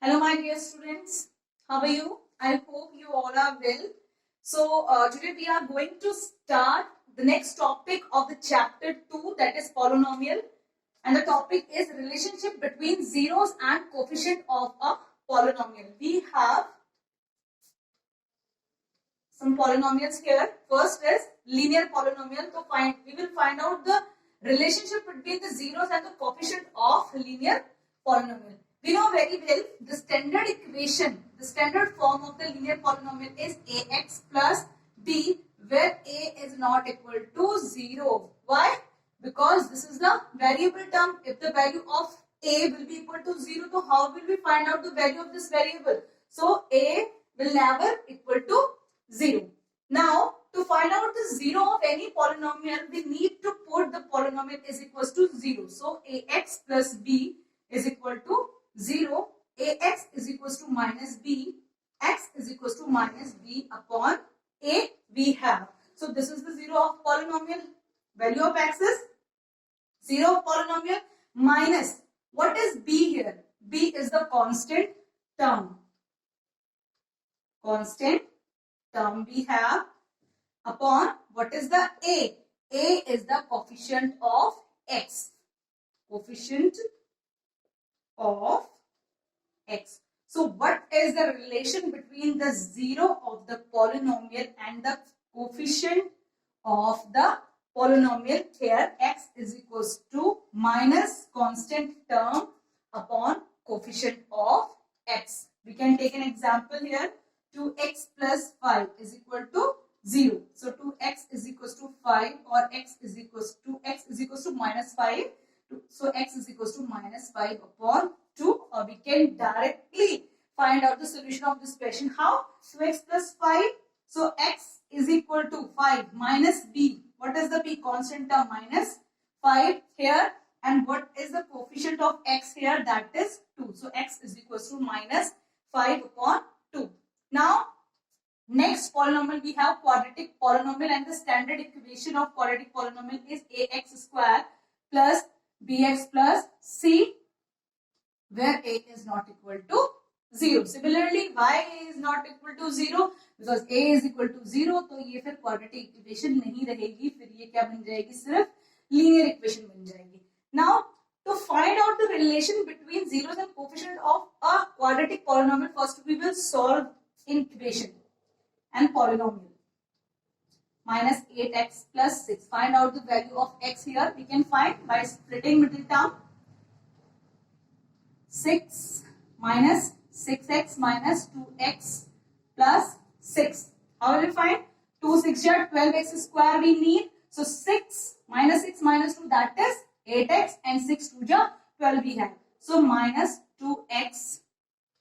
Hello, my dear students. How are you? I hope you all are well. So, today we are going to start the next topic of the chapter 2, that is polynomial. And the topic is relationship between zeros and coefficient of a polynomial. We have some polynomials here. First is linear polynomial. So, we will find out the relationship between the zeros and the coefficient of linear polynomial. We know very well the standard equation, the standard form of the linear polynomial is ax plus b, where a is not equal to 0. Why? Because this is the variable term. If the value of a will be equal to 0, so how will we find out the value of this variable? So a will never equal to 0. Now, to find out the 0 of any polynomial, we need to put the polynomial is equals to 0. So ax plus b is equal to 0, ax is equals to minus b, x is equals to minus b upon a we have. So this is the 0 of polynomial. Value of x is 0 of polynomial minus, what is b here? B is the constant term. Constant term we have upon, what is the a? A is the coefficient of x. Coefficient of x. So what is the relation between the 0 of the polynomial and the coefficient of the polynomial? Here x is equals to minus constant term upon coefficient of x. We can take an example here. 2x plus 5 is equal to 0. So 2x is equals to 5, or x is equals to minus 5. So x is equals to minus 5 upon 2, or we can directly find out the solution of this question. How? 2x plus 5. So x is equal to 5 minus b. What is the b? Constant term, minus 5 here. And what is the coefficient of x here? That is 2. So x is equals to minus 5 upon 2. Now, next polynomial we have quadratic polynomial, and the standard equation of quadratic polynomial is ax square plus bx plus c, where a is not equal to 0. Similarly, why a is not equal to 0? Because a is equal to 0, तो ये फिर quadratic equation नहीं रहेगी, फिर ये क्या बन जाएगी? सिर्फ linear equation बन जाएगी. Now, to find out the relation between zeros and coefficient of a quadratic polynomial, first we will solve equation and polynomial. Minus 8x plus 6. Find out the value of x here. We can find by splitting middle term. 6 minus 6x minus 2x plus 6. How will we find? 2 6 are 12x square we need. So 6 minus 2, that is 8x, and 6 2 are 12 we have. So minus 2x,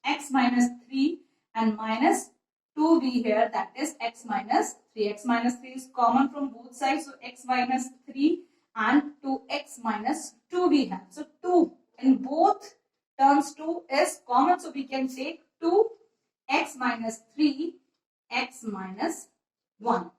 x minus 3, and minus 2v here, that is x minus 3. X minus 3 is common from both sides. So x minus 3 and 2x minus 2 we have. So 2 in both terms, 2 is common. So we can take 2x minus 3, x minus 1.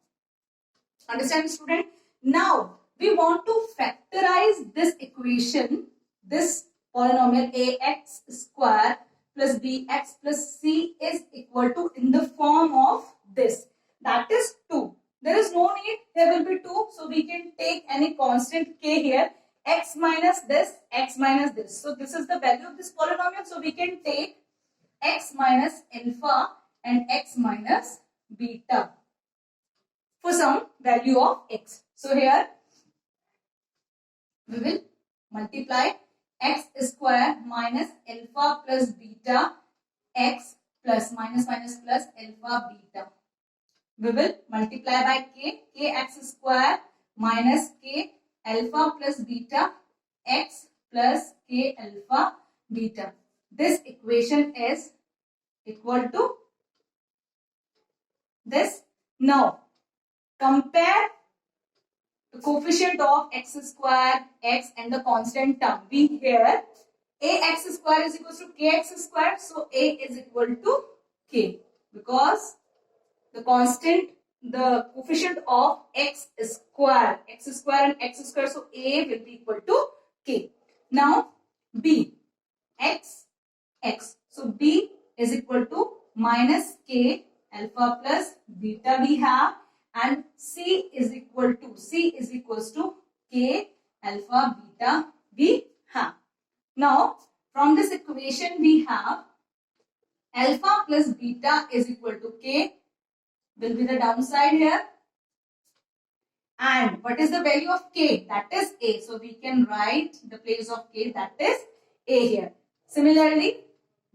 Understand, student? Now we want to factorize this equation, this polynomial ax square plus bx plus c is equal to in the form of this. That is 2. There is no need, there will be 2. So we can take any constant k here. X minus this, x minus this. So this is the value of this polynomial. So we can take x minus alpha and x minus beta for some value of x. So here we will multiply x square minus alpha plus beta x plus minus plus alpha beta. We will multiply by k, kx square minus k alpha plus beta x plus k alpha beta. This equation is equal to this. Now compare the coefficient of x square, x, and the constant term. We here ax square is equal to kx square. So a is equal to k, because the constant, the coefficient of x square and x square. So a will be equal to k. Now b, x, x. So B is equal to minus K alpha plus beta we have, and C is equals to K alpha beta we have. Now from this equation we have alpha plus beta is equal to K will be the downside here. And what is the value of K? That is A. So we can write the place of K, that is A here. Similarly,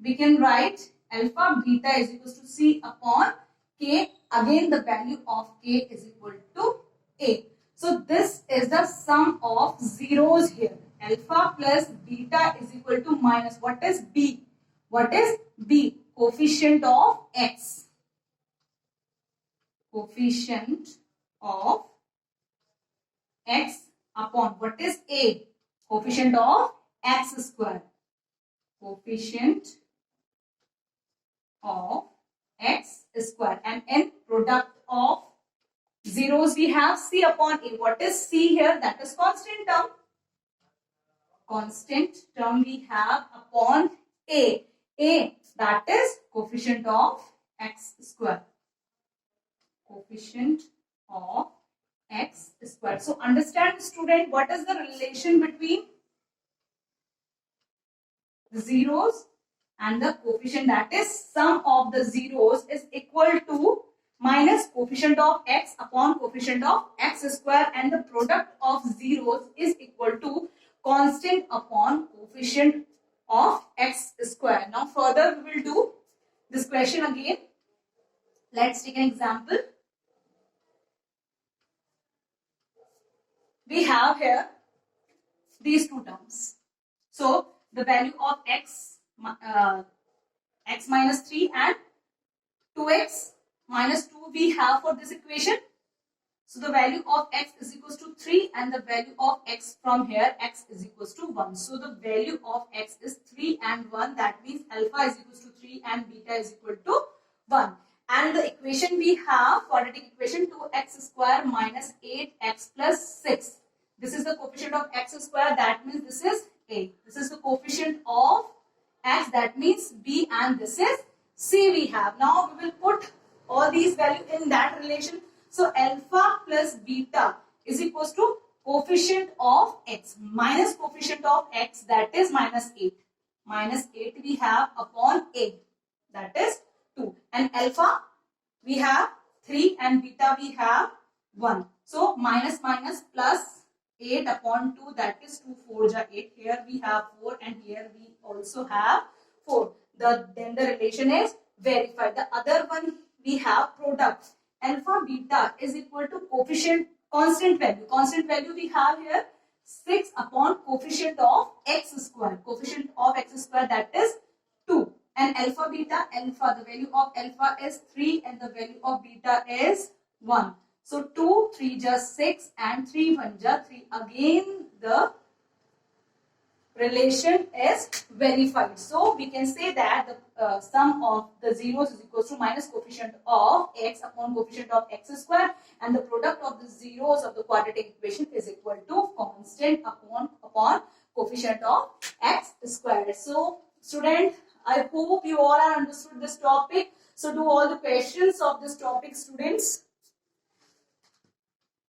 we can write alpha beta is equal to C upon K. Again, the value of K is equal to A. So this is the sum of zeros here. Alpha plus beta is equal to minus. What is B? What is B? Coefficient of X. Coefficient of X upon what is A? Coefficient of X square. Coefficient of X square. And in product of zeros we have C upon A. What is C here? That is constant term. Constant term we have upon A. A, that is coefficient of X square. Coefficient of X square. So understand, student, what is the relation between the zeros and the coefficient, that is sum of the zeros is equal to minus coefficient of X upon coefficient of X square, and the product of zeros is equal to constant upon coefficient of X square. Now further we will do this question again. Let's take an example. We have here these two terms. So the value of x minus 3 and 2x minus 2 we have for this equation. So the value of x is equals to 3 and the value of x from here x is equals to 1. So the value of x is 3 and 1. That means alpha is equals to 3 and beta is equal to 1. And the equation we have, quadratic equation, 2x square minus 8x plus 6. This is the coefficient of x square, that means this is A. This is the coefficient of x, that means B, and this is C we have. Now we will put all these values in that relation. So alpha plus beta is equals to coefficient of x minus coefficient of x, that is minus 8. Minus 8 we have upon A, that is 2. And alpha we have 3 and beta we have 1. So minus minus plus 8 upon 2, that is 2 4 ja 8. Here we have 4 and here we also have 4. Then the relation is verified. The other one we have product. Alpha beta is equal to coefficient constant value. Constant value we have here 6 upon coefficient of x square. Coefficient of x square, that is 2. And alpha beta, the value of alpha is 3 and the value of beta is 1. So 2, 3 just 6 and 3 1 just 3. Again the relation is verified. So we can say that the sum of the zeros is equal to minus coefficient of x upon coefficient of x square, and the product of the zeros of the quadratic equation is equal to constant upon coefficient of x square. So student, I hope you all have understood this topic. So do all the questions of this topic, students.